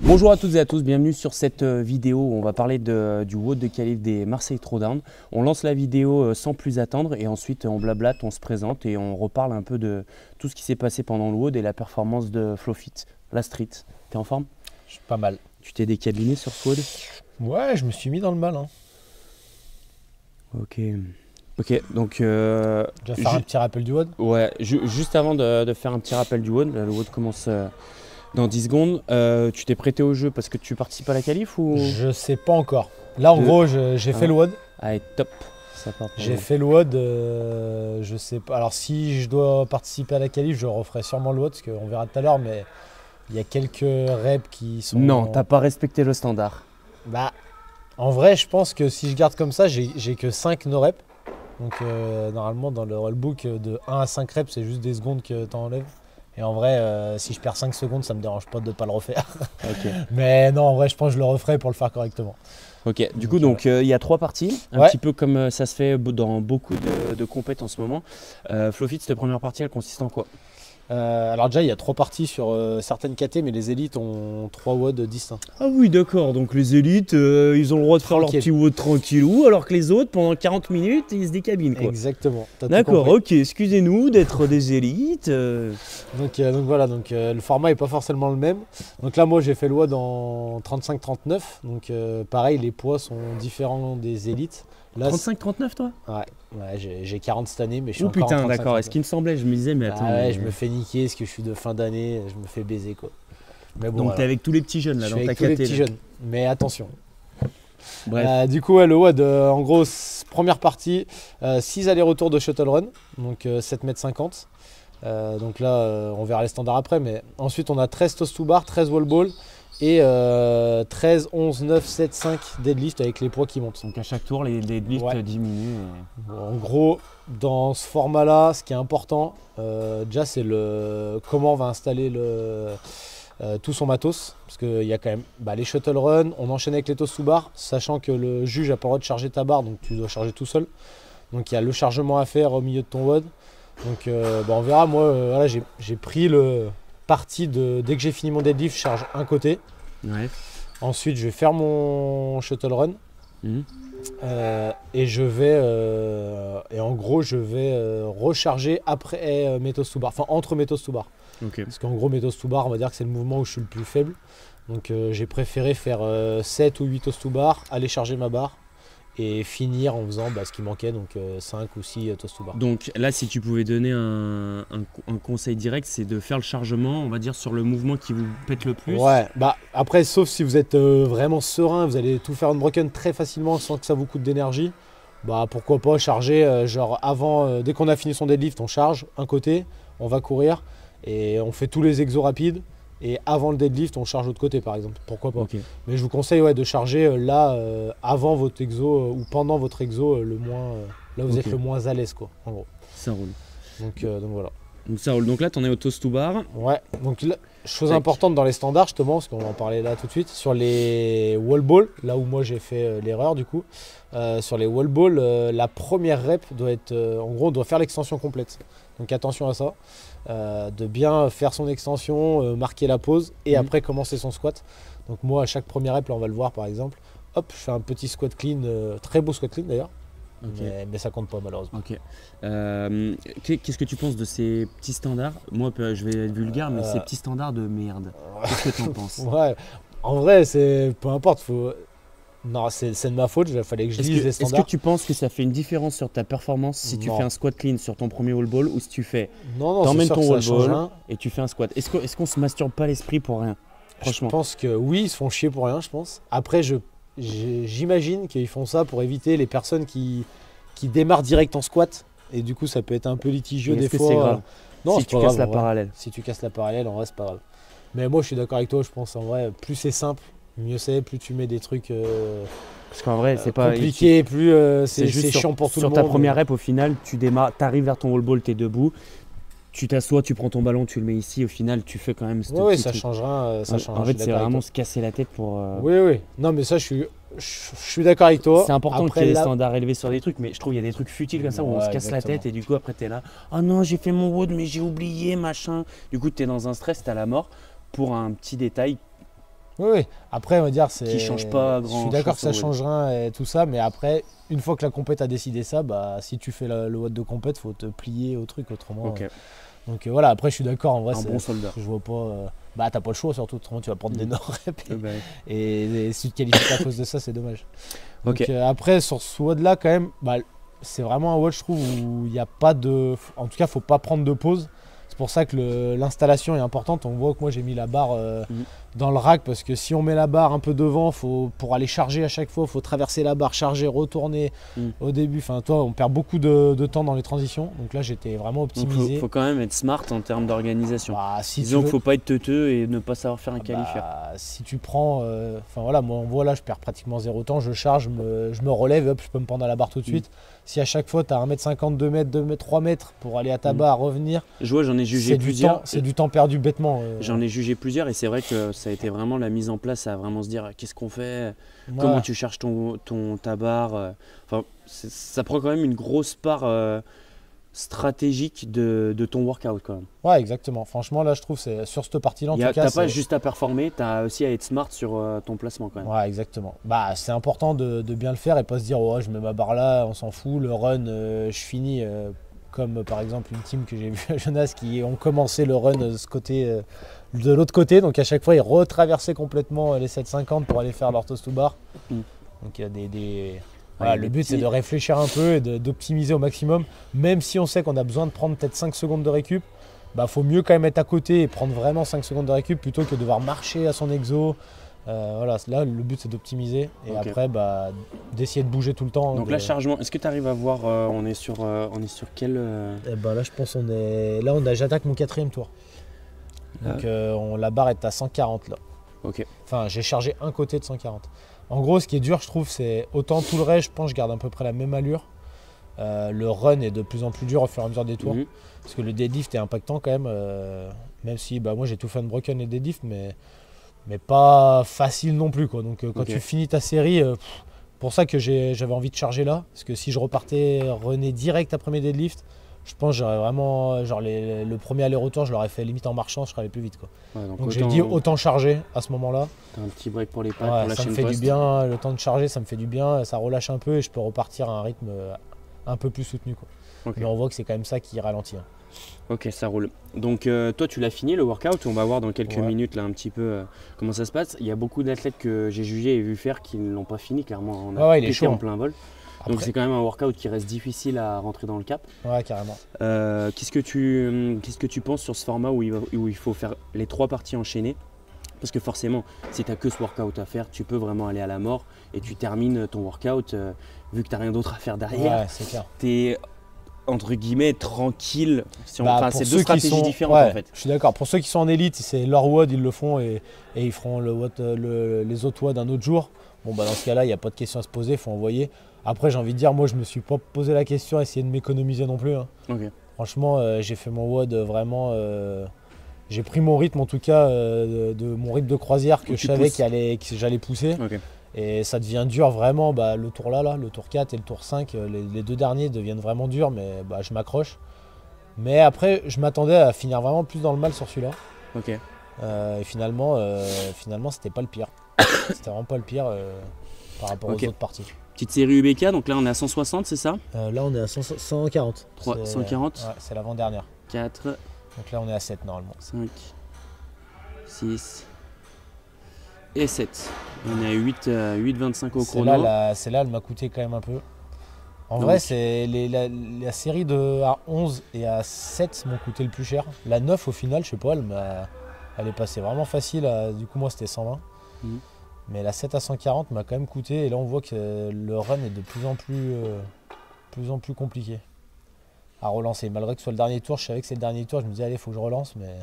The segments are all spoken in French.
Bonjour à toutes et à tous, bienvenue sur cette vidéo où on va parler du WOD de qualif des Marseille Throwdown. On lance la vidéo sans plus attendre et ensuite on blablate, on se présente et on reparle un peu de tout ce qui s'est passé pendant le WOD et la performance de Flowfit, la street. T'es en forme? Je suis pas mal. Tu t'es décabiné sur ce WOD? Ouais, je me suis mis dans le mal. Hein. Ok, donc... Tu vas faire un petit rappel du WOD? Ouais, juste avant de faire un petit rappel du WOD, le WOD commence... dans 10 secondes, tu t'es prêté au jeu parce que tu participes à la qualif ou... Je sais pas encore. Là, en gros, j'ai fait le WOD. Allez, top. J'ai fait le WOD, je sais pas. Alors, si je dois participer à la qualif, je referai sûrement le WOD, parce qu'on verra tout à l'heure, mais il y a quelques reps qui sont... Non, t'as pas respecté le standard. Bah, en vrai, je pense que si je garde comme ça, j'ai que 5 no reps. Donc, normalement, dans le rollbook, de 1 à 5 reps, c'est juste des secondes que tu enlèves. Et en vrai, si je perds 5 secondes, ça me dérange pas de ne pas le refaire. Okay. Mais non, en vrai, je pense que je le referai pour le faire correctement. Ok, du coup, donc il y a 3 parties, un petit peu comme ça se fait dans beaucoup de compètes en ce moment. Flowfit, cette première partie, elle consiste en quoi? Alors déjà, il y a 3 parties sur certaines KT, mais les élites ont 3 WOD distincts. Ah oui, d'accord, donc les élites, ils ont le droit de faire leur petit WOD tranquillou, alors que les autres, pendant 40 minutes, ils se décabinent, quoi. Exactement. D'accord, ok, excusez-nous d'être des élites. Donc voilà, le format n'est pas forcément le même. Donc là, moi, j'ai fait le WOD en 35-39, donc pareil, les poids sont différents des élites. 35-39 toi? Ouais, j'ai 40 cette année, mais je suis encore putain, en 35, d'accord, est-ce qu'il me semblait? Je me disais, mais attends. Ouais, je me fais niquer, parce que je suis de fin d'année, je me fais baiser, quoi. Mais bon, donc t'es avec tous les petits jeunes là dans ta KT. Tous les petits jeunes, mais attention. Bref. Du coup, le WOD, en gros, première partie, 6 allers-retours de shuttle run, donc 7,50 m. Donc là, on verra les standards après, mais ensuite on a 13 toast to bar, 13 wall ball et 13, 11, 9, 7, 5 deadlift avec les poids qui montent. Donc à chaque tour, les deadlifts diminuent. En gros, dans ce format-là, ce qui est important, déjà, c'est comment on va installer tout son matos, parce qu'il y a quand même les shuttle run, on enchaîne avec les toast to bar, sachant que le juge n'a pas le droit de charger ta barre, donc tu dois charger tout seul. Donc il y a le chargement à faire au milieu de ton WOD. Donc on verra, moi voilà, j'ai pris le parti dès que j'ai fini mon deadlift, je charge un côté. Ouais. Ensuite je vais faire mon shuttle run. Et je vais en gros je vais recharger après mes toast to bar, enfin entre mes toast to bar. Okay. Parce qu'en gros mes toast to bar, on va dire que c'est le mouvement où je suis le plus faible. Donc j'ai préféré faire 7 ou 8 toast to bar, aller charger ma barre et finir en faisant ce qui manquait, donc 5 ou 6 toast to bar. Donc là, si tu pouvais donner un conseil direct, c'est de faire le chargement, on va dire, sur le mouvement qui vous pète le plus. Ouais, après, sauf si vous êtes vraiment serein, vous allez tout faire unbroken très facilement sans que ça vous coûte d'énergie. Pourquoi pas charger, genre avant, dès qu'on a fini son deadlift, on charge un côté, on va courir et on fait tous les exos rapides. Et avant le deadlift, on charge l'autre côté par exemple. Pourquoi pas. Okay. Mais je vous conseille de charger avant votre exo ou pendant votre exo, là vous êtes le moins à l'aise, quoi, en gros. Ça roule. Donc voilà. Donc ça roule. Donc là, tu en es au toast to bar. Ouais. Donc là, chose importante dans les standards justement, parce qu'on va en parler là tout de suite, sur les wall ball, là où moi j'ai fait l'erreur du coup. Sur les wall ball, la première rep doit être, en gros, on doit faire l'extension complète. Donc attention à ça. De bien faire son extension, marquer la pause et après commencer son squat. Donc moi à chaque première rep, là on va le voir par exemple, hop, je fais un petit squat clean, très beau squat clean d'ailleurs, mais ça compte pas malheureusement. Ok. Qu'est-ce que tu penses de ces petits standards? Moi je vais être vulgaire, mais ces petits standards de merde, qu'est-ce que tu en penses? Ouais, en vrai c'est peu importe, non, c'est de ma faute, il fallait que je lise les standards. Est-ce que tu penses que ça fait une différence sur ta performance si tu fais un squat clean sur ton premier wall ball ou si tu fais t'emmènes ton wall ball et tu fais un squat? Est-ce qu'on se masturbe pas l'esprit pour rien? Franchement. Je pense que oui, ils se font chier pour rien, je pense. Après, j'imagine qu'ils font ça pour éviter les personnes qui démarrent direct en squat et du coup ça peut être un peu litigieux des fois. Est-ce que c'est grave? Non, si tu casses la parallèle. Si tu casses la parallèle, en vrai c'est pas grave. Mais moi je suis d'accord avec toi, je pense en vrai, plus c'est simple, mieux c'est, plus tu mets des trucs parce qu'en vrai c'est pas compliqué, plus c'est chiant pour tout le monde. Sur ta première rep, au final, tu démarres, tu arrives vers ton wall ball, tu es debout, tu t'assois, tu prends ton ballon, tu le mets ici, au final tu fais quand même ce ouais, ça changera, en fait c'est vraiment se casser la tête pour oui, non mais ça je suis d'accord avec toi. C'est important qu'il y ait des standards élevés sur des trucs, mais je trouve qu'il y a des trucs futiles comme ça où on se casse la tête et du coup après t'es là, oh non j'ai fait mon WOD mais j'ai oublié machin, du coup t'es dans un stress, t'es à la mort pour un petit détail Oui, oui. Après, on va dire, c'est. Qui change pas grand-chose. Je suis d'accord que ça au WOD. change rien et tout ça, mais après, une fois que la compète a décidé ça, bah, si tu fais le WOD de compète, faut te plier au truc autrement. Ok, Donc voilà, après, je suis d'accord, en vrai, un bon soldat. je vois pas. Bah, t'as pas le choix, surtout, autrement, tu vas prendre des no-reps. Bah, Et si tu te qualifies pas à cause de ça, c'est dommage. Donc ok. après, sur ce WOD là, quand même, bah, c'est vraiment un WOD, je trouve, où il n'y a pas de. En tout cas, faut pas prendre de pause. C'est pour ça que l'installation est importante. On voit que moi, j'ai mis la barre dans le rack parce que si on met la barre un peu devant, pour aller charger à chaque fois, il faut traverser la barre, charger, retourner au début. Enfin, toi, on perd beaucoup de temps dans les transitions. Donc là, j'étais vraiment Donc optimisé. faut quand même être smart en termes d'organisation. Bah, si Disons tu qu'il veux- faut pas être teuteux et ne pas savoir faire un qualifier. si tu prends, enfin voilà, moi on voit là, je perds pratiquement zéro temps, je charge, je me relève, hop, je peux me prendre à la barre tout de suite. Si à chaque fois tu as 1m50, 2 m, 2 m, 3 mètres pour aller à ta barre, revenir, Je vois, j'en ai jugé plusieurs. c'est du temps perdu bêtement. J'en ai jugé plusieurs et c'est vrai que ça a été vraiment la mise en place à vraiment se dire qu'est-ce qu'on fait, Ouais. comment tu charges ta barre. Enfin, ça prend quand même une grosse part stratégique de ton workout quand même. Ouais, exactement. Franchement, là, je trouve c'est sur cette partie-là, en tout cas. T'as pas juste à performer, tu as aussi à être smart sur ton placement quand même. Ouais, exactement. Bah, c'est important de bien le faire et pas se dire, oh, je mets ma barre là, on s'en fout. Le run, je finis comme par exemple une team que j'ai vue à Jonas qui ont commencé le run de l'autre côté. Donc à chaque fois, ils retraversaient complètement les 750 pour aller faire leur toast to bar. Donc il y a voilà, le but, c'est de réfléchir un peu et d'optimiser au maximum. Même si on sait qu'on a besoin de prendre peut-être 5 secondes de récup, bah, faut mieux quand même être à côté et prendre vraiment 5 secondes de récup plutôt que de devoir marcher à son exo. Voilà, là, le but, c'est d'optimiser et après, bah, d'essayer de bouger tout le temps. Donc là, chargement, est-ce que tu arrives à voir, on est sur quel… Eh ben, là, je pense j'attaque mon 4e tour. Donc la barre est à 140 là. Ok. Enfin, j'ai chargé un côté de 140. En gros, ce qui est dur, je trouve, c'est autant tout le reste, je pense, je garde à peu près la même allure. Le run est de plus en plus dur au fur et à mesure des tours. Parce que le deadlift est impactant quand même. Même si bah, moi j'ai tout fait unbroken et deadlift, mais pas facile non plus, quoi. Donc quand tu finis ta série, pour ça que j'avais envie de charger là. Parce que si je repartais runner direct après mes deadlifts, je pense que j'aurais vraiment. Genre le premier aller-retour, je l'aurais fait limite en marchant, je serais allé plus vite, quoi. Ouais, donc j'ai dit autant charger à ce moment-là. T'as un petit break pour les pattes, Ouais, pour lâcher ça me le fait poste. du bien, le temps de charger, ça me fait du bien, ça relâche un peu et je peux repartir à un rythme un peu plus soutenu, quoi. Mais on voit que c'est quand même ça qui ralentit. Ok, ça roule. Donc toi, tu l'as fini le workout. On va voir dans quelques minutes là un petit peu comment ça se passe. Il y a beaucoup d'athlètes que j'ai jugés et vu faire qui ne l'ont pas fini, clairement. On a pété en plein vol. Donc c'est quand même un workout qui reste difficile à rentrer dans le cap. Ouais, carrément. Qu'est-ce que tu penses sur ce format où il faut faire les 3 parties enchaînées? Parce que forcément, si tu n'as que ce workout à faire, tu peux vraiment aller à la mort et tu termines ton workout vu que tu n'as rien d'autre à faire derrière. Ouais, c'est clair. Tu es entre guillemets tranquille. C'est deux ceux stratégies différentes en fait. Je suis d'accord. Pour ceux qui sont en élite, c'est leur WOD, ils le font et ils feront les autres WOD un autre jour. Bon, bah dans ce cas-là, il n'y a pas de question à se poser, il faut envoyer. Après, j'ai envie de dire, moi, je me suis pas posé la question, essayer de m'économiser non plus. Hein. Franchement, j'ai fait mon WOD vraiment. J'ai pris mon rythme, en tout cas, de mon rythme de croisière que je savais que j'allais pousser. Et ça devient dur vraiment, bah, le tour là, le tour 4 et le tour 5, les 2 derniers deviennent vraiment durs, mais bah, je m'accroche. Mais après, je m'attendais à finir vraiment plus dans le mal sur celui-là. Et finalement, c'était pas le pire. C'était vraiment pas le pire par rapport aux autres parties. Petite série UBK, donc là on est à 160, c'est ça? Là on est à 140. 140 ouais, c'est l'avant-dernière. 4. Donc là on est à 7 normalement. 5, 6 et 7. On est à 8,25 au chrono. Celle-là, elle m'a coûté quand même un peu. En vrai, c'est la série à 11 et à 7 m'ont coûté le plus cher. La 9 au final, je sais pas, elle est passée vraiment facile. Du coup moi c'était 120. Mais la 7 à 140 m'a quand même coûté et là on voit que le run est de plus en plus compliqué à relancer. Malgré que ce soit le dernier tour, je savais que c'est le dernier tour, je me disais allez, il faut que je relance, mais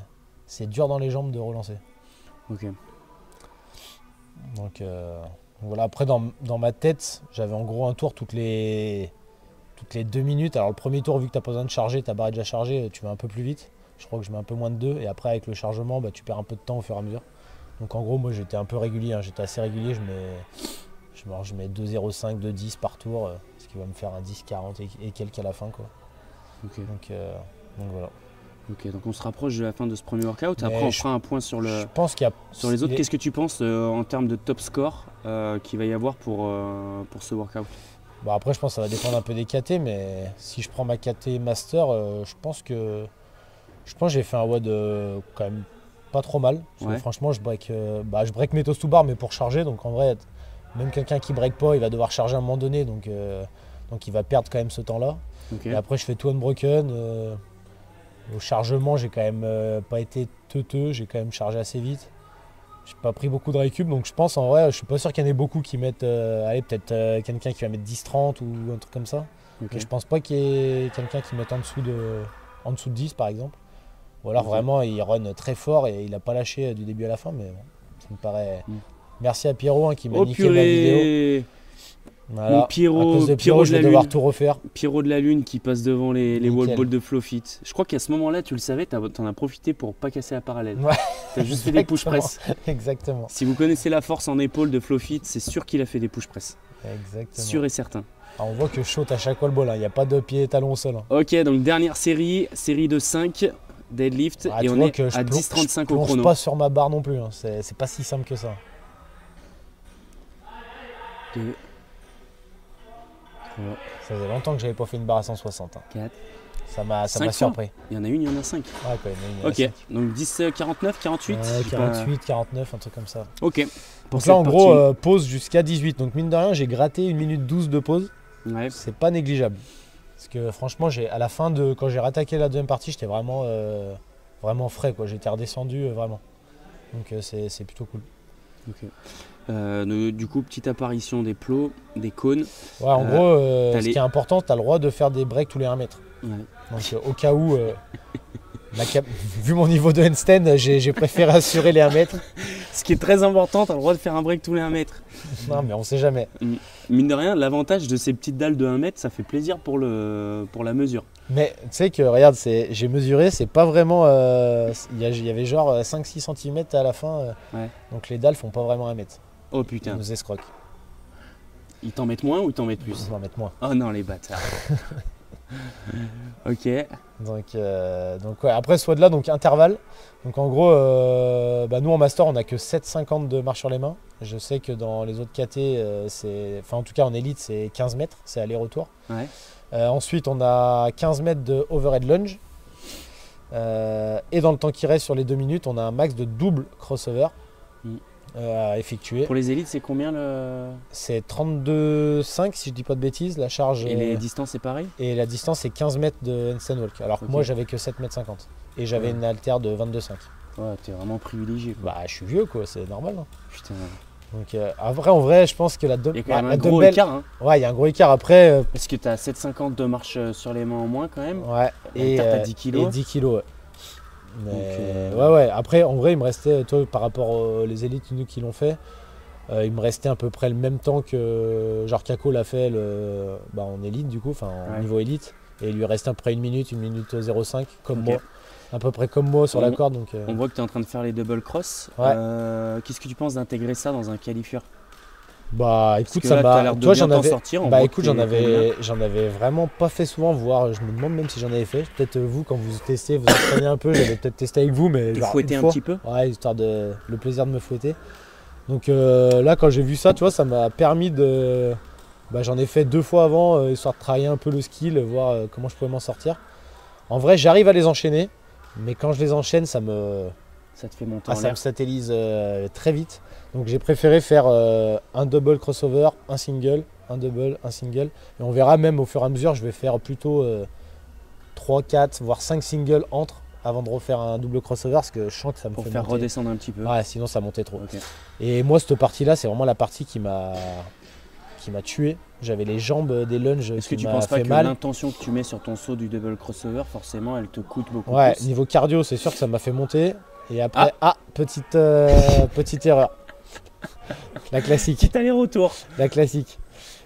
c'est dur dans les jambes de relancer. Donc voilà, après dans ma tête, j'avais en gros un tour toutes les 2 minutes. Alors le premier tour, vu que tu n'as pas besoin de charger, ta barre est déjà chargée, tu vas un peu plus vite. Je crois que je mets un peu moins de 2 et après avec le chargement, bah, tu perds un peu de temps au fur et à mesure. Donc en gros, moi j'étais un peu régulier, hein. J'étais assez régulier, je mets 2,05, 2,10 par tour, ce qui va me faire un 10,40 et quelques à la fin, quoi. Donc voilà. Ok, donc on se rapproche de la fin de ce premier workout. Mais Après, on fera un point sur, Je pense qu'il y a. sur les autres. Qu'est-ce que tu penses en termes de top score qu'il va y avoir pour ce workout? Bon, après, je pense que ça va dépendre un peu des KT, mais si je prends ma KT Master, je pense que j'ai fait un WOD quand même pas trop mal. Parce que franchement, je break mes toast to bar, mais pour charger. Donc en vrai, même quelqu'un qui break pas, il va devoir charger à un moment donné. Donc il va perdre quand même ce temps-là. Okay. Et après, je fais tout unbroken. Au chargement, j'ai quand même pas été teuteux. J'ai quand même chargé assez vite. J'ai pas pris beaucoup de récup, donc je pense en vrai, je suis pas sûr qu'il y en ait beaucoup qui mettent, peut-être quelqu'un qui va mettre 10-30 ou un truc comme ça. Okay. Mais je pense pas qu'il y ait quelqu'un qui mette en dessous de 10 par exemple. Ou alors vraiment il run très fort et il a pas lâché du début à la fin, mais bon, ça me paraît. Merci à Pierrot qui m'a niqué ma vidéo. Voilà. Pierrot, je vais devoir tout refaire. Pierrot de la Lune qui passe devant les wall balls de Flowfit. Je crois qu'à ce moment-là, tu le savais, t'en as profité pour pas casser la parallèle. Ouais. T'as juste fait des push press. Exactement. Si vous connaissez la force en épaule de Flowfit, c'est sûr qu'il a fait des push press. Exactement. Sûr et certain. Alors, on voit que je saute à chaque wall ball, il n'y a pas de pied talon au sol. Ok, donc dernière série de 5 deadlift et on est à 10-35 au chrono. Je plonge pas sur ma barre non plus, hein. C'est pas si simple que ça. 2. Ça faisait longtemps que j'avais pas fait une barre à 160. Hein. 4. Ça m'a surpris. Il y en a une, il y en a 5. Ouais, quoi, il y en a 5. Ok, donc 10, 49, 48 48, 49, un truc comme ça. Ok. Donc là, en gros, pause jusqu'à 18. Donc mine de rien, j'ai gratté 1 minute 12 de pause. Ouais. C'est pas négligeable. Parce que franchement, à la fin, quand j'ai rattaqué la deuxième partie, j'étais vraiment, vraiment frais. J'étais redescendu vraiment. Donc c'est plutôt cool. Ok. Du coup, petite apparition des plots, des cônes. Ouais, en gros, ce qui est important, tu as le droit de faire des breaks tous les 1 mètre. Ouais. Donc au cas où, vu mon niveau de handstand, j'ai préféré assurer les 1 mètre. Ce qui est très important, tu as le droit de faire un break tous les 1 mètre. Non, mais on sait jamais. Mine de rien, l'avantage de ces petites dalles de 1 mètre, ça fait plaisir pour la mesure. Mais tu sais que, regarde, j'ai mesuré, c'est pas vraiment. Il y avait genre 5-6 cm à la fin. Ouais. Donc les dalles font pas vraiment 1 mètre. Oh putain. Ils nous escroquent. Ils t'en mettent moins ou ils t'en mettent plus? Ils m'en mettent moins. Oh non, les bâtards. Ok. Donc ouais, après ce WOD là, donc intervalle. Donc en gros, nous en master, on a que 7,50 de marche sur les mains. Je sais que dans les autres KT, en tout cas en élite, c'est 15 mètres, c'est aller-retour. Ouais. Ensuite, on a 15 mètres de overhead lunge. Et dans le temps qui reste sur les 2 minutes, on a un max de double crossover à effectuer. Pour les élites, c'est combien C'est 32,5 si je dis pas de bêtises, la charge. Et les distances, c'est pareil? Et la distance, c'est 15 mètres de handstand walk. Alors que moi, j'avais que 7,50 mètres. Et j'avais une haltère de 22,5. Ouais, t'es vraiment privilégié. Bah, je suis vieux, quoi, c'est normal. Hein. Putain. Donc, en vrai, je pense que la Il y a quand même un gros écart. Hein. Ouais, il y a un gros écart. Après. Parce que t'as 7,50 de marche sur les mains en moins, quand même. Ouais. Et t'as 10 kilos. Et 10 kilos, ouais. Mais, donc, ouais. Après, en vrai, il me restait, toi, par rapport aux élites qui l'ont fait, il me restait à peu près le même temps que genre Kako l'a fait en élite, du coup, en niveau élite. Et il lui restait à peu près 1 minute 0,5, comme moi. À peu près comme moi sur la corde. Donc, on voit que tu es en train de faire les double cross. Ouais. Qu'est-ce que tu penses d'intégrer ça dans un qualifieur? Bah écoute, ça m'a. Toi, j'en avais. J'en avais vraiment pas fait souvent, voire je me demande même si j'en avais fait. Peut-être vous, quand vous testez, vous entraînez un peu, j'avais peut-être testé avec vous, mais. Tu fouettais un petit peu? Ouais, histoire le plaisir de me fouetter. Donc là, quand j'ai vu ça, tu vois, ça m'a permis de. J'en ai fait 2 fois avant, histoire de travailler un peu le skill, voir comment je pouvais m'en sortir. En vrai, j'arrive à les enchaîner, mais quand je les enchaîne, ça te fait monter en l'air. Ça me satellise très vite. Donc j'ai préféré faire un double crossover, un single, un double, un single. Et on verra même au fur et à mesure, je vais faire plutôt 3, 4, voire 5 singles avant de refaire un double crossover parce que je sens que ça me fait monter. Pour faire redescendre un petit peu. Ouais, sinon ça montait trop. Okay. Et moi, cette partie-là, c'est vraiment la partie qui m'a tué. J'avais les jambes des lunges. Est-ce que tu penses pas que l'intention que tu mets sur ton saut du double crossover, forcément, elle te coûte beaucoup plus? Ouais, plus. Niveau cardio, c'est sûr que ça m'a fait monter. Et après, petite erreur. La classique. Petit aller-retour. La classique.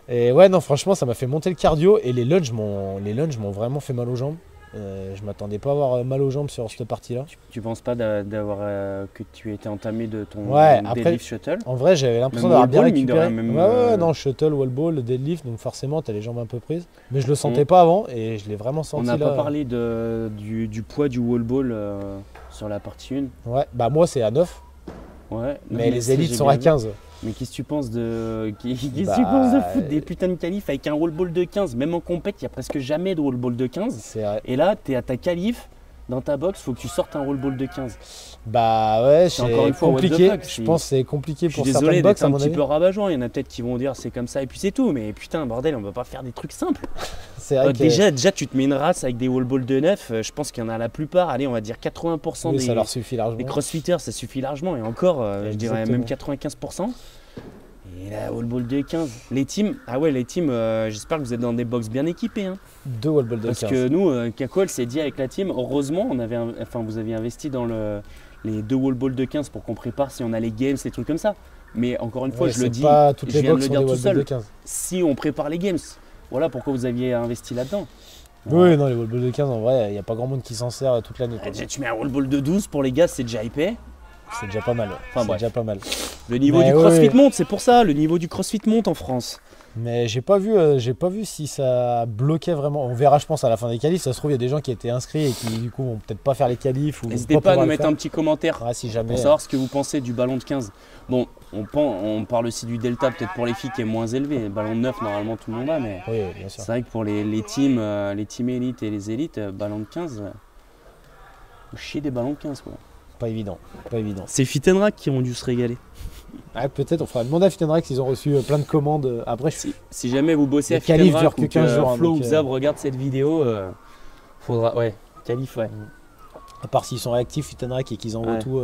Et ouais, non, franchement, ça m'a fait monter le cardio. Et les lunges m'ont vraiment fait mal aux jambes. Je m'attendais pas à avoir mal aux jambes sur cette partie-là. Tu penses pas que tu étais entamé de ton après, deadlift shuttle? En vrai, j'avais l'impression Même d'avoir bien wall ball, mine de récupéré. rien, même, non, shuttle, wall ball, le deadlift, donc forcément, tu as les jambes un peu prises. Mais je le sentais On- pas avant et je l'ai vraiment senti On n'a là. pas parlé du poids du wall ball sur la partie 1. Ouais, bah moi, c'est à 9, Ouais, mais les ça, élites j'ai sont bien à vu. 15. Mais qu'est-ce que tu penses qu'est-ce que Bah, tu penses de foutre des putains de qualifs avec un wall ball de 15? Même en compète, il n'y a presque jamais de wall ball de 15. C'est vrai. Et là, tu es à ta qualif, dans ta box, faut que tu sortes un wall ball de 15. Bah ouais, C'est encore c'est une fois, what the compliqué. fuck, Je pense que c'est compliqué Je suis pour désolé certaines d'être box, à un mon petit avis. peu rabat-joie. Il y en a peut-être qui vont dire c'est comme ça et puis c'est tout. Mais putain, bordel, on va pas faire des trucs simples. C'est vrai que Déjà, tu te mets une race avec des wall balls de 9. Je pense qu'il y en a la plupart. Allez, on va dire 80% oui, des, ça leur suffit des largement. crossfitters, ça suffit largement. Et encore, je dirais même 95%. Et la wall ball de 15. Les teams, j'espère que vous êtes dans des box bien équipées. Hein. 2 wall balls de 15. Parce que nous, Kako, elle s'est dit avec la team, heureusement, vous aviez investi dans les 2 wall balls de 15 pour qu'on prépare si on a les games, les trucs comme ça. Mais encore une fois, je le dis, pas toutes je les viens de box le sont dire des tout wall balls de seul. 15. Si on prépare les games, voilà pourquoi vous aviez investi là-dedans. Oui, non, les wall balls de 15, en vrai, il n'y a pas grand monde qui s'en sert toute l'année. quoi. Déjà, tu mets un wall ball de 12 pour les gars, c'est déjà épais. C'est déjà pas mal. Enfin, c'est bref. déjà pas mal. Le niveau Mais du crossfit ouais. monte, c'est pour ça, le niveau du crossfit monte en France. Mais j'ai pas vu si ça bloquait vraiment. On verra, je pense, à la fin des qualifs. Ça se trouve, il y a des gens qui étaient inscrits et qui, du coup, vont peut-être pas faire les qualifs. N'hésitez pas à nous mettre un petit commentaire si jamais. pour savoir ce que vous pensez du ballon de 15. Bon, on parle aussi du delta, peut-être pour les filles qui est moins élevé. Le ballon de 9, normalement, tout le monde a, mais Oui, bien sûr. c'est vrai que pour les teams élites et les élites, ballon de 15, faut chier des ballons de 15, quoi. Pas évident. Pas évident. C'est Fittenrack qui ont dû se régaler. Ouais, peut-être, on fera demander à Fittenrex s'ils ont reçu plein de commandes. Après, Si jamais vous bossez Les à qualifs Fittenrack durent que ou 15 jours, hein, Flo donc, ou Zab regarde cette vidéo, faudra. Ouais, qualif, ouais. à part s'ils sont réactifs, Fittenrex, et qu'ils envoient Ouais. tout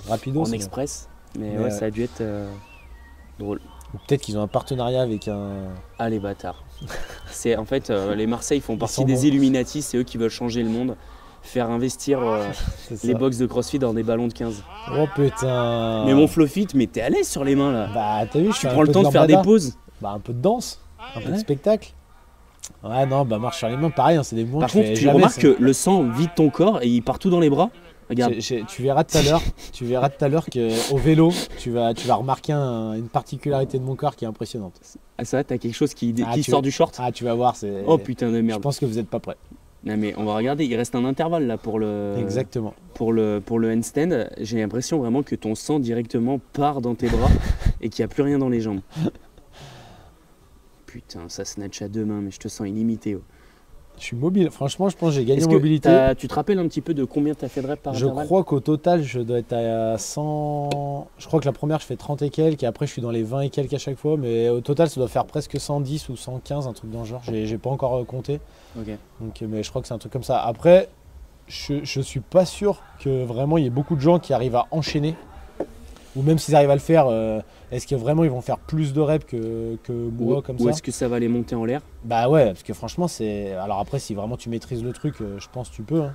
rapido. En c'est- express. Mais Mais ouais, ouais. ça a dû être drôle. Ou peut-être qu'ils ont un partenariat avec un. Ah les bâtards. C'est en fait les Marseille font partie sont des bons. Illuminati, c'est eux qui veulent changer le monde, faire investir C'est ça. les box de CrossFit dans des ballons de 15. Oh putain. Mais mon Flowfit, mais t'es à l'aise sur les mains là. Bah, t'as vu, je Tu fais un prends le peu temps de faire des lambada. pauses. Bah, un peu de danse, un peu de Ouais. spectacle. Ouais, non, bah, marche sur les mains, pareil, hein, c'est des mouvements Par que je contre, fais tu jamais, remarques ça. que le sang vide ton corps et il part tout dans les bras. Regarde. Tu verras tout à l'heure qu'au vélo, tu vas remarquer une particularité de mon corps qui est impressionnante. Ah ça, t'as quelque chose qui Ah, tu sort veux- du short. Ah, tu vas voir, c'est. Oh putain de Je merde. pense que vous n'êtes pas prêts. Non mais on va regarder, il reste un intervalle là pour Exactement. le handstand. J'ai l'impression vraiment que ton sang directement part dans tes bras et qu'il n'y a plus rien dans les jambes. Putain, ça snatch à deux mains, mais je te sens illimité. Oh. Je suis mobile. Franchement, je pense que j'ai gagné Est-ce en que mobilité. tu te rappelles un petit peu de combien tu as fait de reps par Je intervalle? crois qu'au total, je dois être à 100. Je crois que la première, je fais 30 et quelques, et après, je suis dans les 20 et quelques à chaque fois. Mais au total, ça doit faire presque 110 ou 115, un truc dans le genre. J'ai pas encore compté. Ok. Donc, mais je crois que c'est un truc comme ça. Après, je suis pas sûr que vraiment il y ait beaucoup de gens qui arrivent à enchaîner. Ou même s'ils arrivent à le faire, est-ce que vraiment ils vont faire plus de reps que moi comme Ou ça? est-ce que ça va les monter en l'air? Bah ouais, parce que franchement, c'est. Alors après, si vraiment tu maîtrises le truc, je pense que tu peux. Hein.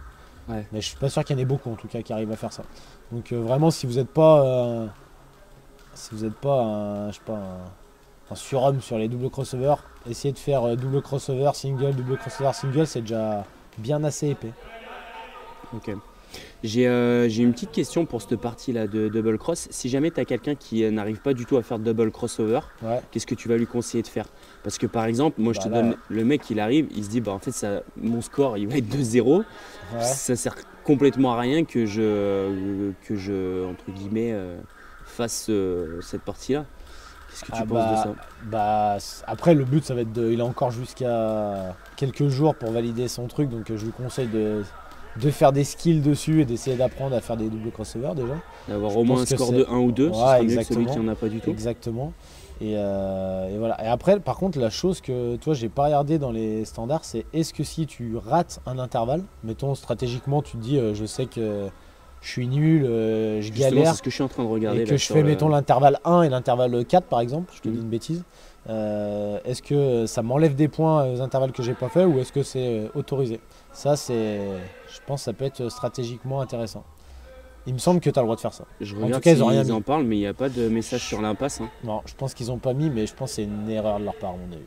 Ouais. Mais je suis pas sûr qu'il y en ait beaucoup en tout cas qui arrivent à faire ça. Donc vraiment, si vous n'êtes pas. Si vous n'êtes pas un. Je sais pas. Un surhomme sur les doubles crossovers, essayez de faire double crossover, double crossover, single, c'est déjà bien assez épais. Ok. J'ai une petite question pour cette partie-là de double cross. Si jamais tu as quelqu'un qui n'arrive pas du tout à faire double crossover, Ouais. qu'est-ce que tu vas lui conseiller de faire? Parce que par exemple, moi je te Bah là- donne le mec, il arrive, il se dit bah en fait mon score il va être de 0. Ouais. Ça sert complètement à rien que je entre guillemets fasse cette partie-là. Qu'est-ce que tu penses de ça? Après, le but, ça va être il a encore jusqu'à quelques jours pour valider son truc, donc je lui conseille de faire des skills dessus et d'essayer d'apprendre à faire des doubles crossovers déjà. D'avoir Je au moins un pense que score c'est- de 1 ou 2, ce Ouais, sera mieux que celui exactement. qui n'en a pas du tout. Exactement. Et voilà. Et après, par contre, la chose que toi, j'ai pas regardé dans les standards, c'est est-ce que si tu rates un intervalle, mettons stratégiquement, tu te dis, je sais que je suis nul, je Justement, galère, c'est ce que je suis en train de regarder. et là, que je sur fais, le- mettons, l'intervalle 1 et l'intervalle 4, par exemple, je te dis Mhm. une bêtise, est-ce que ça m'enlève des points aux intervalles que j'ai pas fait ou est-ce que c'est autorisé? Ça, je pense que ça peut être stratégiquement intéressant. Il me semble que tu as le droit de faire ça. Je En regarde tout cas, ils ont rien s'ils mis. en parlent, mais il n'y a pas de message sur l'impasse. Hein. Non, je pense qu'ils ont pas mis, mais je pense que c'est une erreur de leur part, à mon avis.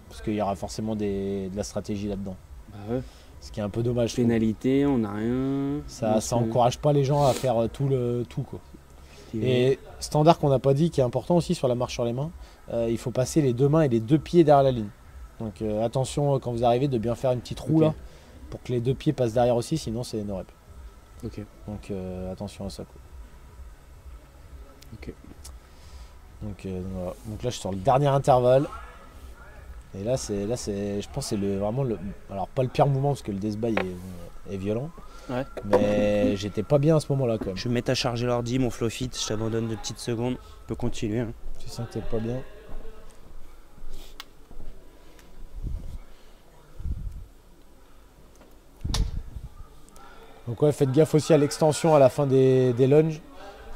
Parce qu'il y aura forcément de la stratégie là-dedans. Bah ouais. Ce qui est un peu dommage. je trouve. Pénalité, on n'a rien. Ça encourage pas les gens à faire tout quoi. Et standard qu'on n'a pas dit, qui est important aussi sur la marche sur les mains, il faut passer les 2 mains et les 2 pieds derrière la ligne. Donc attention quand vous arrivez de bien faire une petite roue là, pour que les 2 pieds passent derrière aussi, sinon c'est no rep. Ok. Donc attention à ça quoi. Ok. Donc, voilà. Donc là je suis sur le dernier intervalle. Et là c'est je pense que c'est vraiment le. Alors pas le pire mouvement parce que le death by est violent. Ouais. Mais j'étais pas bien à ce moment-là quand même. Je vais me mettre à charger l'ordi, mon flow fit, je t'abandonne 2 petites secondes. On peut continuer. Hein. Tu sens que t'es pas bien. Donc ouais, faites gaffe aussi à l'extension à la fin des lunges.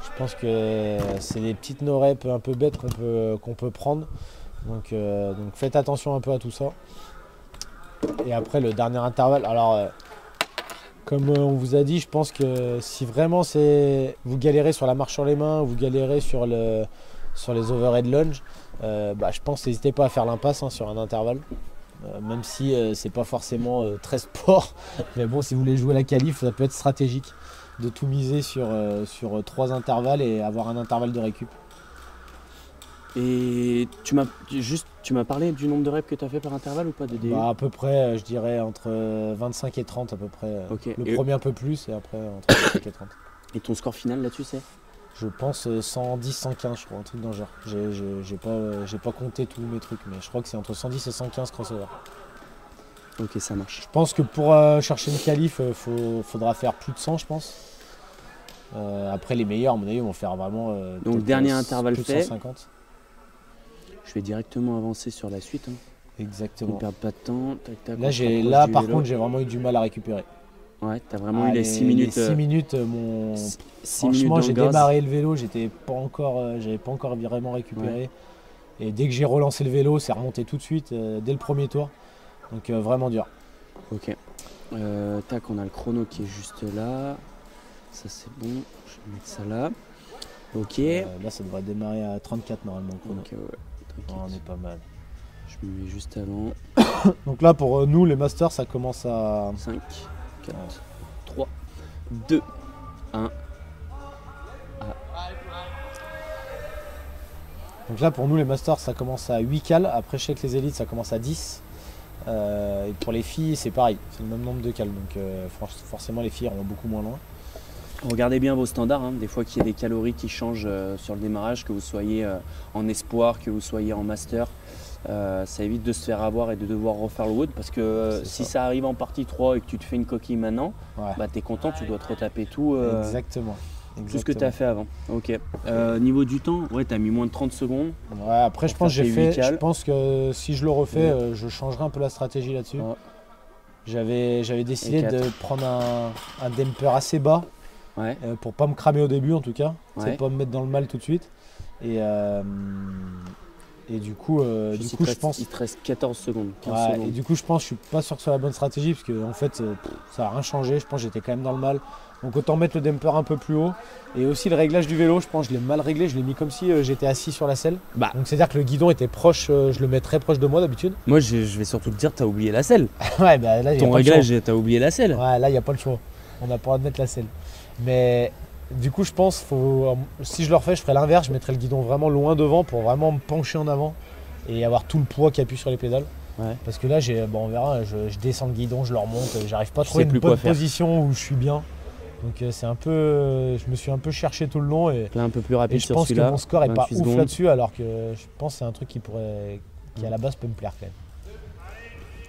Je pense que c'est des petites no-reps un peu bêtes qu'on peut prendre. Donc faites attention un peu à tout ça. Et après le dernier intervalle, alors comme on vous a dit, je pense que si vraiment vous galérez sur la marche sur les mains, vous galérez sur les overhead lunge, je pense n'hésitez pas à faire l'impasse sur un intervalle. Même si c'est pas forcément très sport, mais bon, si vous voulez jouer la qualif, ça peut être stratégique de tout miser sur 3 intervalles et avoir un intervalle de récup. Et tu m'as parlé du nombre de reps que tu as fait par intervalle ou pas de DU? À peu près, je dirais entre 25 et 30 à peu près. Okay. Le premier un peu plus et après entre 25 et 30. Et ton score final là-dessus c'est? Je pense 110, 115, je crois, un truc dans le genre. J'ai pas compté tous mes trucs, mais je crois que c'est entre 110 et 115 crossover. Ok, ça marche. Je pense que pour chercher une qualif, faudra faire plus de 100, je pense. Après, les meilleurs, à mon avis, vont faire vraiment. Donc, dernier intervalle plus de fait. 150. Je vais directement avancer sur la suite. Hein. Exactement. On ne perd pas de temps. Tac, tac, là par contre, j'ai vraiment eu du mal à récupérer. Ouais, t'as vraiment eu les 6 minutes. Les 6 minutes, franchement, j'ai démarré le vélo, j'avais pas encore vraiment récupéré. Ouais. Et dès que j'ai relancé le vélo, c'est remonté tout de suite, dès le premier tour. Donc vraiment dur. Ok. Tac, on a le chrono qui est juste là. Ça c'est bon. Je vais mettre ça là. Ok. Là, ça devrait démarrer à 34 normalement le chrono. Ok, ouais. On est pas mal. Je me mets juste avant. Donc là, pour nous, les masters, ça commence à 5, 4, 3, 2, 1. Donc là, pour nous, les masters, ça commence à 8 cales. Après, je sais que les élites, ça commence à 10. Et pour les filles, c'est pareil. C'est le même nombre de cales. Donc forcément, les filles iront beaucoup moins loin. Regardez bien vos standards. Hein. Des fois qu'il y a des calories qui changent sur le démarrage, que vous soyez en espoir, que vous soyez en master. Ça évite de se faire avoir et de devoir refaire le wood. Parce que si ça arrive en partie 3 et que tu te fais une coquille maintenant, tu es content, tu dois te retaper tout. Exactement. Tout ce que tu as fait avant. Ok. Niveau du temps, ouais, tu as mis moins de 30 secondes. Ouais, après, je pense que si je le refais, je changerai un peu la stratégie là-dessus. Ouais. J'avais décidé de prendre un damper assez bas pour pas me cramer au début, en tout cas. C'est pas me mettre dans le mal tout de suite. Et du coup, je pense. Il te reste 14 secondes. 15 secondes. Et du coup, je pense que je suis pas sûr que ce soit la bonne stratégie parce que en fait, ça n'a rien changé. Je pense que j'étais quand même dans le mal. Donc autant mettre le damper un peu plus haut. Et aussi le réglage du vélo, je pense que je l'ai mal réglé. Je l'ai mis comme si j'étais assis sur la selle. Donc c'est-à-dire que le guidon était proche, je le mets très proche de moi d'habitude. Moi, je vais surtout te dire, tu as oublié la selle. Ouais, bah là, ton réglage, tu as oublié la selle. Ouais, là, il n'y a pas le choix. On n'a pas le droit de mettre la selle. Mais du coup, je pense si je le refais, je ferai l'inverse. Je mettrai le guidon vraiment loin devant pour vraiment me pencher en avant et avoir tout le poids qui appuie sur les pédales. Ouais. Parce que là, on verra, je descends le guidon, je le remonte, j'arrive pas à trouver une bonne position où je suis bien. Donc c'est un peu, je me suis un peu cherché tout le long et là, un peu plus rapide et je pense que mon score est pas ouf là-dessus, alors que je pense que c'est un truc qui à la base peut me plaire quand même.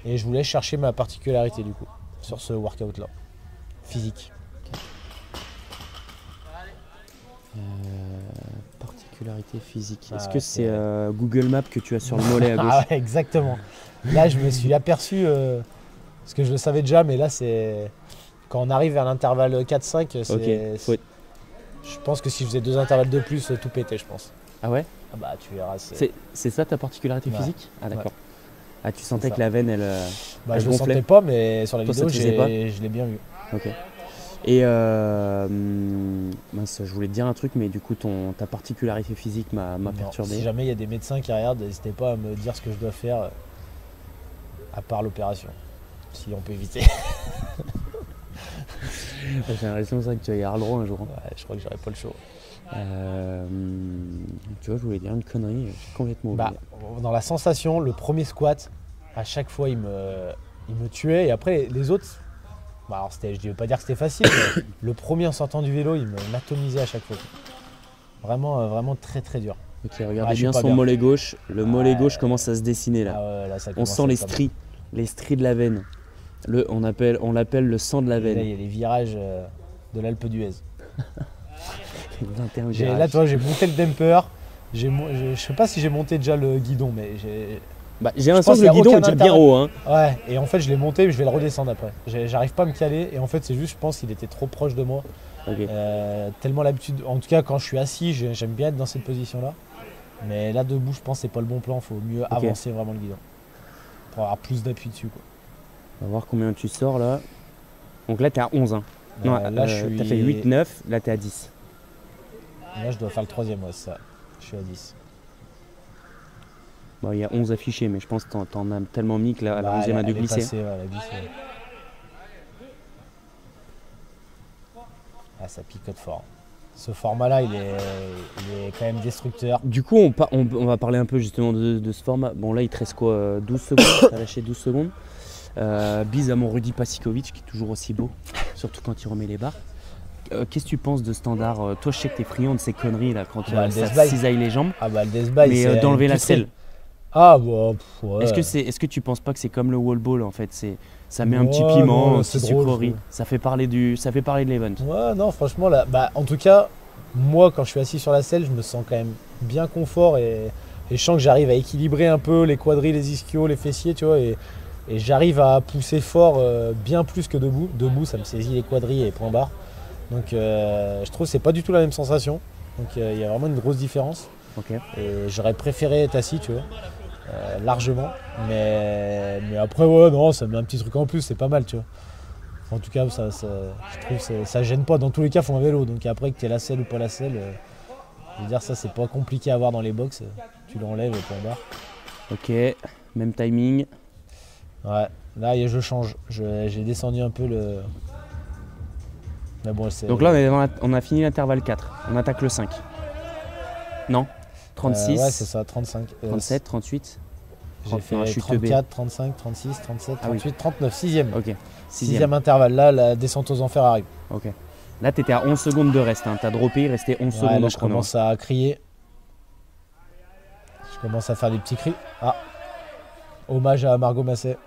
Et je voulais chercher ma particularité du coup sur ce workout là, physique. Particularité physique. Est-ce que c'est Google Maps que tu as sur le mollet à gauche? Ah ouais, exactement. Là, je me suis aperçu, parce que je le savais déjà, mais là, c'est quand on arrive vers l'intervalle 4-5, je pense que si je faisais 2 intervalles de plus, tout pétait, je pense. Ah ouais? Ah bah, tu verras. C'est ça ta particularité physique? Ah d'accord. Ah, tu sentais que la veine, elle je le sentais pas, mais sur la vidéo, je l'ai bien vu. Ok. Et mince, je voulais te dire un truc, mais du coup ta particularité physique m'a perturbé. Si jamais il y a des médecins qui regardent, n'hésitez pas à me dire ce que je dois faire à part l'opération. si on peut éviter. J'ai l'impression que tu vas y avoir le droit un jour. Hein. Ouais, je crois que j'aurais pas le choix. Tu vois, je voulais dire une connerie, j'ai complètement oublié. Dans la sensation, le premier squat, à chaque fois, il me tuait. Et après, les autres, alors je ne veux pas dire que c'était facile, mais le premier en sortant du vélo, il m'atomisait à chaque fois. Vraiment, vraiment très très dur. Ok, regardez bien son mollet gauche. Le mollet gauche commence à se dessiner là. Ah ouais, là ça on sent les stries de la veine. On l'appelle le sang de la veine. Là, il y a les virages de l'Alpe d'Huez. 21 virages. Là, toi, j'ai monté le damper. Je sais pas si j'ai monté déjà le guidon, mais j'ai l'impression que le guidon est déjà bien haut. Hein. Ouais, et en fait, je l'ai monté, mais je vais le redescendre après. J'arrive pas à me caler, et en fait, c'est juste, je pense qu'il était trop proche de moi. Okay. Tellement l'habitude, en tout cas, quand je suis assis, j'aime bien être dans cette position-là. Mais là, debout, je pense que c'est pas le bon plan. Il faut mieux avancer vraiment le guidon pour avoir plus d'appui dessus. Quoi. On va voir combien tu sors là. Donc là, tu es à 11. Hein. Non, là, tu as fait 8, 9. Là, tu es à 10. Là, je dois faire le troisième, ouais, c'est ça. Je suis à 10. Bon, il y a 11 affichés, mais je pense que t'en as tellement mis que la 11e a dû glisser. Passée, ouais, elle a glissé. Ah, ça picote fort. Ce format-là, il est quand même destructeur. Du coup, on va parler un peu justement de ce format. Bon, là, il te reste quoi 12 secondes. Tu as lâché 12 secondes. Bise à mon Rudy Pasikovic, qui est toujours aussi beau, surtout quand il remet les barres. Qu'est-ce que tu penses de standard Toi, je sais que t'es friand de ces conneries là, quand ça cisaille les jambes. Ah bah le death by, mais d'enlever la selle. Ah bah ouais. Est-ce que tu penses pas que c'est comme le wall ball en fait, ça met un petit piment, un petit sucrerie, ça fait parler de l'event. Ouais, non, franchement là, en tout cas, moi quand je suis assis sur la selle, je me sens quand même bien confort et je sens que j'arrive à équilibrer un peu les quadris, les ischios, les fessiers, tu vois, et j'arrive à pousser fort bien plus que debout. Debout, ça me saisit les quadris et point barre. Donc je trouve que c'est pas du tout la même sensation. Donc il y a vraiment une grosse différence. Okay. Et j'aurais préféré être assis, tu vois, largement. Mais après, ouais, non, ça met un petit truc en plus, c'est pas mal, tu vois. En tout cas, je trouve que ça gêne pas. Dans tous les cas, il faut un vélo. Donc après, que tu aies la selle ou pas la selle, je veux dire, ça, c'est pas compliqué à avoir dans les box. Tu l'enlèves et point barre. Ok, même timing. Ouais, là, je change. J'ai descendu un peu le. Mais bon, donc là, on a fini l'intervalle 4. On attaque le 5. Non 36. Ouais, c'est ça, 35. 37, 38. J'ai fait 34, 35, 36, 37, 38, 39, 6e. Ok. 6e intervalle. Là, la descente aux enfers arrive. Ok. Là, tu étais à 11 secondes de reste. Hein. Tu as droppé, il restait 11 secondes. Là, je commence à crier. Je commence à faire des petits cris. Ah, hommage à Margot Masset.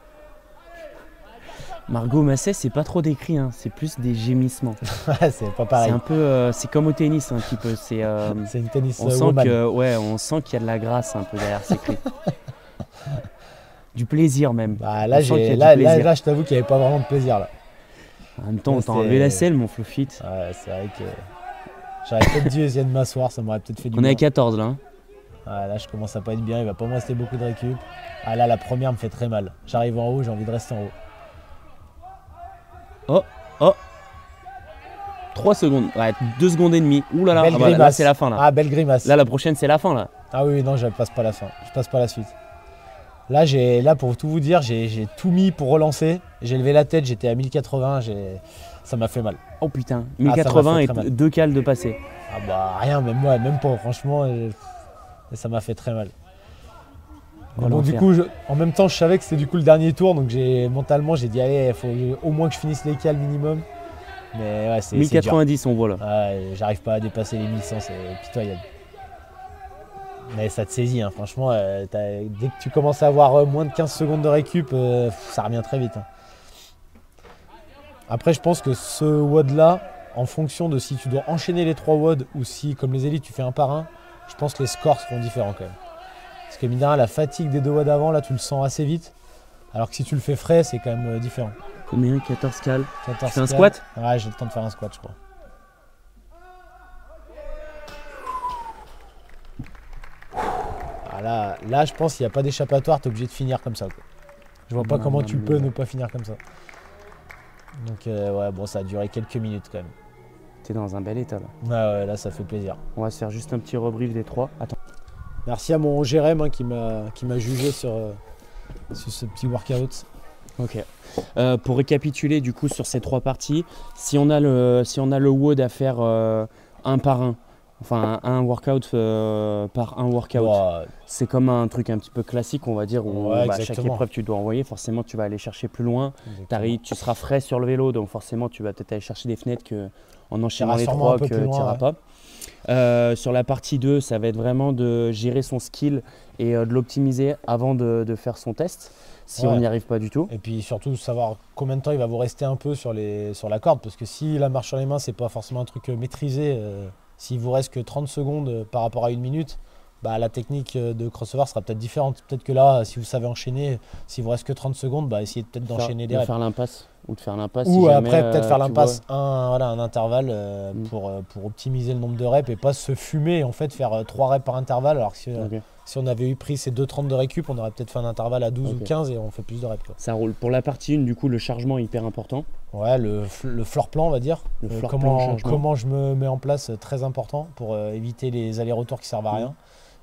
Margot Masset, c'est pas trop des cris, hein. C'est plus des gémissements. C'est pas pareil. C'est un peu, c'est comme au tennis un petit peu. C'est une tennis on sent qu'il y a de la grâce un peu derrière ces cris. Du plaisir même. Là, je t'avoue qu'il n'y avait pas vraiment de plaisir là. En même temps, on t'a enlevé la selle, mon Flowfit. Ouais, c'est vrai que j'aurais peut-être dû essayer de m'asseoir, ça m'aurait peut-être fait du bien. On est à 14 là. Hein. Là, je commence à pas être bien, il va pas me rester beaucoup de récup. Là, la première me fait très mal. J'arrive en haut, j'ai envie de rester en haut. Oh 3 secondes, ouais, 2 secondes et demie. Ouh là là, là c'est la fin là. Ah, belle grimace. Là, la prochaine, c'est la fin là. Ah oui, non, je passe pas la fin. Je passe pas la suite. Là, pour tout vous dire, j'ai tout mis pour relancer. J'ai levé la tête, j'étais à 1080, ça m'a fait mal. Oh putain, 1080 et 2 cales de passer. Ah bah rien, même pas, franchement, ça m'a fait très mal. Bon, du coup, en même temps, je savais que c'était du coup le dernier tour, donc mentalement, j'ai dit allez, il faut au moins que je finisse les cales minimum. Mais ouais, c'est 1090, on voit là. J'arrive pas à dépasser les 1100, c'est pitoyable. Mais ça te saisit, hein, franchement, dès que tu commences à avoir moins de 15 secondes de récup, ça revient très vite. Hein. Après, je pense que ce WOD là, en fonction de si tu dois enchaîner les 3 WOD ou si, comme les élites, tu fais un par un, je pense que les scores seront différents quand même. Parce que mine de rien, la fatigue des 2 WOD avant, là, tu le sens assez vite. Alors que si tu le fais frais, c'est quand même différent. Combien 14 cales. 14 tu fais un squat? Ouais, j'ai le temps de faire un squat, je crois. Là, je pense qu'il n'y a pas d'échappatoire, tu es obligé de finir comme ça. Quoi. Je vois pas comment tu peux ne pas finir comme ça. Donc, ouais, bon, ça a duré quelques minutes quand même. T'es dans un bel état là. Ouais, là, ça fait plaisir. On va se faire juste un petit rebrief des 3. Attends. Merci à mon Jérém qui m'a jugé sur ce petit workout. Ok. Pour récapituler du coup sur ces 3 parties, si on a le WOD à faire un par un, enfin un workout par un workout, Ouais. c'est comme un truc un petit peu classique, on va dire, où Ouais, chaque exactement. épreuve tu dois envoyer, forcément tu vas aller chercher plus loin, tu seras frais sur le vélo, donc forcément tu vas peut-être aller chercher des fenêtres que, en enchaînant les sûrement un 3 peu que plus tu loin, n'iras ouais. pas. Sur la partie 2, ça va être vraiment de gérer son skill et de l'optimiser avant de faire son test, si on Ouais. n'y arrive pas du tout. Et puis surtout savoir combien de temps il va vous rester un peu sur la corde, parce que si la marche sur les mains c'est pas forcément un truc maîtrisé, s'il vous reste que 30 secondes par rapport à 1 minute, bah, la technique de crossover sera peut-être différente. Peut-être que là, si vous savez enchaîner, s'il vous reste que 30 secondes, bah, essayez peut-être d'enchaîner des de reps. faire l'impasse ou de faire l'impasse Ou si après jamais peut-être faire tu l'impasse, vois. un intervalle pour optimiser le nombre de reps et pas se fumer et en fait faire 3 reps par intervalle, alors que Ok, si on avait eu pris ces 2,30 de récup, on aurait peut-être fait un intervalle à 12 ou ok. 15 et on fait plus de reps, quoi. Ça roule. Pour la partie 1, du coup, le chargement est hyper important. Ouais, le floor plan, on va dire. Le floor plan chargement. Comment je me mets en place, très important pour éviter les allers-retours qui servent à rien.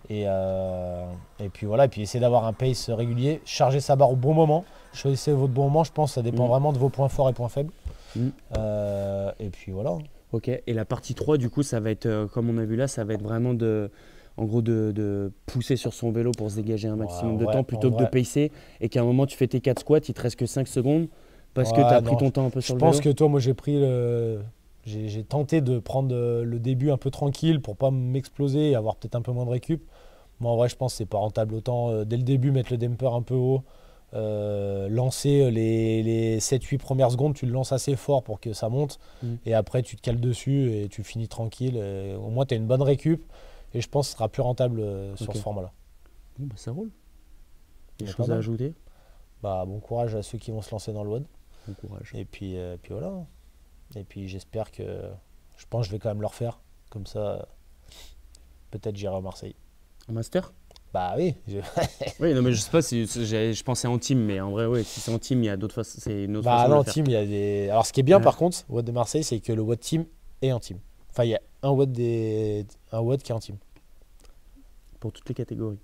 Et puis voilà, et puis essayer d'avoir un pace régulier, charger sa barre au bon moment. Choisissez votre bon moment, je pense que ça dépend vraiment de vos points forts et points faibles. Et puis voilà. Ok, et la partie 3, du coup, ça va être, comme on a vu là, ça va être vraiment en gros de pousser sur son vélo pour se dégager un maximum de temps plutôt que de pacer et qu'à un moment tu fais tes 4 squats, il te reste que 5 secondes parce que tu as pris ton temps un peu sur le vélo. Je pense que toi, moi j'ai tenté de prendre le début un peu tranquille pour pas m'exploser et avoir peut-être un peu moins de récup. Moi en vrai je pense que c'est pas rentable, autant dès le début mettre le damper un peu haut, lancer les 7-8 premières secondes, tu le lances assez fort pour que ça monte et après tu te cales dessus et tu finis tranquille. Au moins tu as une bonne récup et je pense que ce sera plus rentable sur ce format-là. Bon, bah, ça roule. Des Pas choses à mal. ajouter? Bah, bon courage à ceux qui vont se lancer dans le WOD. Bon courage. Et puis voilà. Et puis j'espère que. Je pense que je vais quand même le refaire. Comme ça, peut-être j'irai à Marseille. Un master? Bah oui. Oui, non, mais je sais pas si je pensais en team, mais en vrai, ouais, si c'est en team, il y a d'autres façons. C'est une autre Bah façon de non, le faire. team, il y a des. Alors ce qui est bien par contre, WOD de Marseille, c'est que le WOD team est en team. Enfin, il y a un WOD qui est en team. Pour toutes les catégories.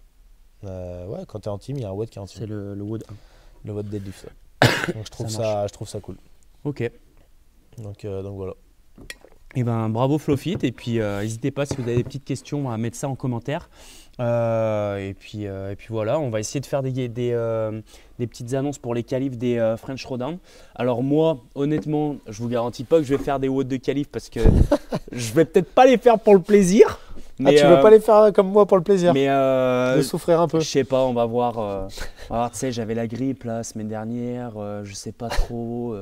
Ouais, quand tu es en team, il y a un WOD qui est en team. C'est le WOD 1. Le WOD deadlift. Donc je trouve ça cool. Ok. Donc voilà. Et ben bravo Flowfit, et puis n'hésitez pas si vous avez des petites questions à mettre ça en commentaire. Et puis voilà, on va essayer de faire des petites annonces pour les qualifs des French Throwdown. Alors moi, honnêtement, je vous garantis pas que je vais faire des WOD de qualif parce que je vais peut-être pas les faire pour le plaisir. Mais, tu veux pas les faire comme moi pour le plaisir, mais de souffrir un peu. je sais pas, on va voir. Tu sais, j'avais la grippe la semaine dernière, je sais pas trop.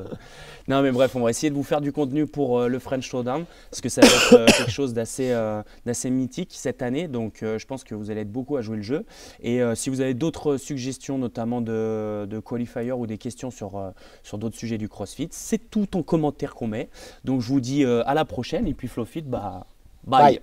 Non mais bref, on va essayer de vous faire du contenu pour le French Throwdown parce que ça va être quelque chose d'assez mythique cette année. Donc je pense que vous allez être beaucoup à jouer le jeu. Et si vous avez d'autres suggestions, notamment de qualifiers ou des questions sur d'autres sujets du CrossFit, c'est tout en commentaire qu'on met. Donc je vous dis à la prochaine et puis Flowfit, bah bye.